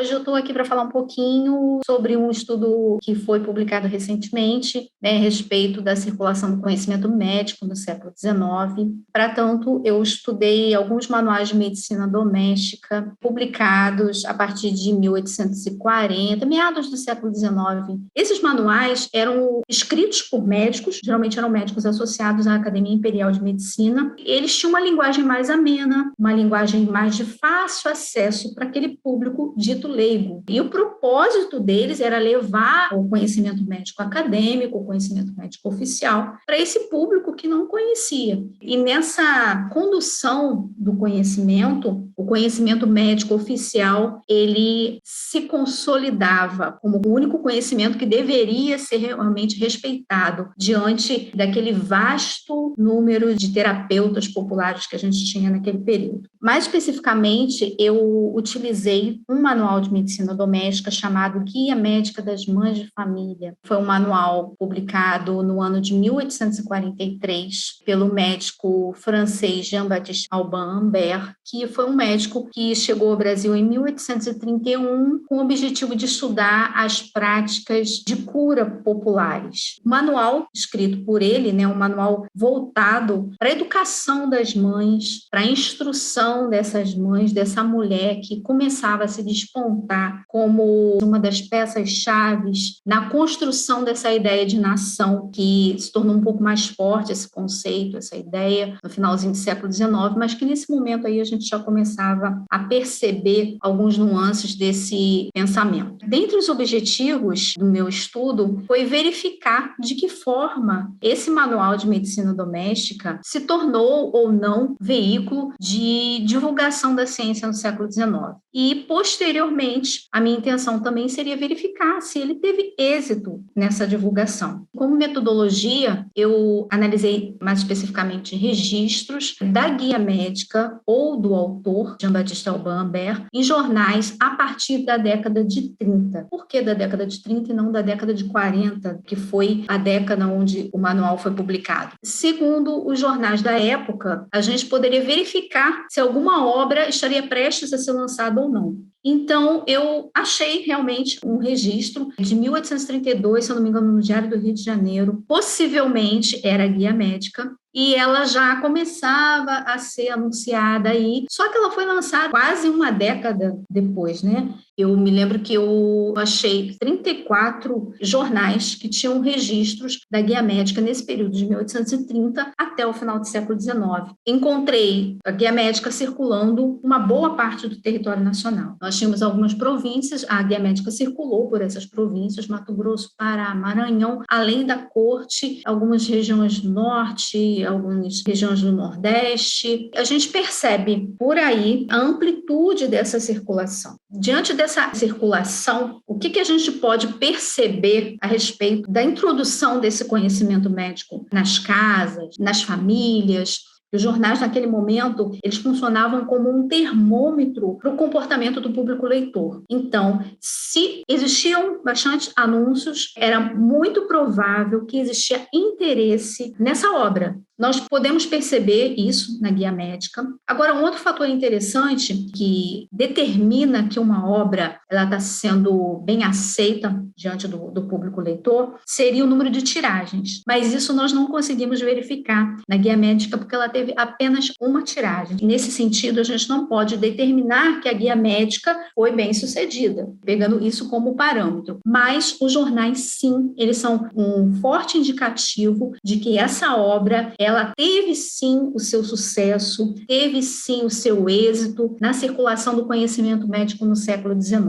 Hoje eu estou aqui para falar um pouquinho sobre um estudo que foi publicado recentemente, a respeito da circulação do conhecimento médico no século XIX. Para tanto, eu estudei alguns manuais de medicina doméstica publicados a partir de 1840, meados do século XIX. Esses manuais eram escritos por médicos, geralmente eram médicos associados à Academia Imperial de Medicina. Eles tinham uma linguagem mais amena, uma linguagem mais de fácil acesso para aquele público dito leigo. E o propósito deles era levar o conhecimento médico acadêmico, o conhecimento médico oficial, para esse público que não conhecia. E nessa condução do conhecimento, o conhecimento médico oficial, ele se consolidava como o único conhecimento que deveria ser realmente respeitado diante daquele vasto número de terapeutas populares que a gente tinha naquele período. Mais especificamente, eu utilizei um manual de medicina doméstica chamado Guia Médica das Mães de Família. Foi um manual publicado no ano de 1843 pelo médico francês Jean-Baptiste Aubin-Ambert, que foi um médico que chegou ao Brasil em 1831 com o objetivo de estudar as práticas de cura populares. O manual escrito por ele, um manual voltado para a educação das mães, para a instrução dessas mães, dessa mulher que começava a se despontar como uma das peças-chaves na construção dessa ideia de nação, que se tornou um pouco mais forte esse conceito, essa ideia, no finalzinho do século XIX, mas que nesse momento aí a gente já começava a perceber alguns nuances desse pensamento. Dentre os objetivos do meu estudo foi verificar de que forma esse manual de medicina doméstica se tornou ou não veículo de divulgação da ciência no século XIX. E, posteriormente, a minha intenção também seria verificar se ele teve êxito nessa divulgação. Como metodologia, eu analisei mais especificamente registros da guia médica ou do autor, Jean-Baptiste Aubin-Ambert, em jornais a partir da década de 30. Por que da década de 30 e não da década de 40, que foi a década onde o manual foi publicado? Segundo os jornais da época, a gente poderia verificar se alguma obra estaria prestes a ser lançada ou não. Então, eu achei realmente um registro de 1832, se eu não me engano, no Diário do Rio de Janeiro. Possivelmente era a guia médica. E ela já começava a ser anunciada aí, só que ela foi lançada quase uma década depois, Eu me lembro que eu achei 34 jornais que tinham registros da guia médica nesse período de 1830 até o final do século XIX. Encontrei a guia médica circulando uma boa parte do território nacional. Nós tínhamos algumas províncias, a guia médica circulou por essas províncias, Mato Grosso, Pará, Maranhão, além da corte, algumas regiões do norte, algumas regiões do Nordeste. A gente percebe por aí a amplitude dessa circulação. Diante dessa circulação, o que a gente pode perceber a respeito da introdução desse conhecimento médico nas casas, nas famílias? Os jornais, naquele momento, eles funcionavam como um termômetro para o comportamento do público leitor. Então, se existiam bastante anúncios, era muito provável que existia interesse nessa obra. Nós podemos perceber isso na guia médica. Agora, um outro fator interessante que determina que uma obra está sendo bem aceita diante do público leitor seria o número de tiragens. Mas isso nós não conseguimos verificar na guia médica porque ela teve apenas uma tiragem. Nesse sentido, a gente não pode determinar que a guia médica foi bem sucedida, pegando isso como parâmetro. Mas os jornais, sim, eles são um forte indicativo de que essa obra ela teve sim o seu sucesso, teve sim o seu êxito na circulação do conhecimento médico no século XIX.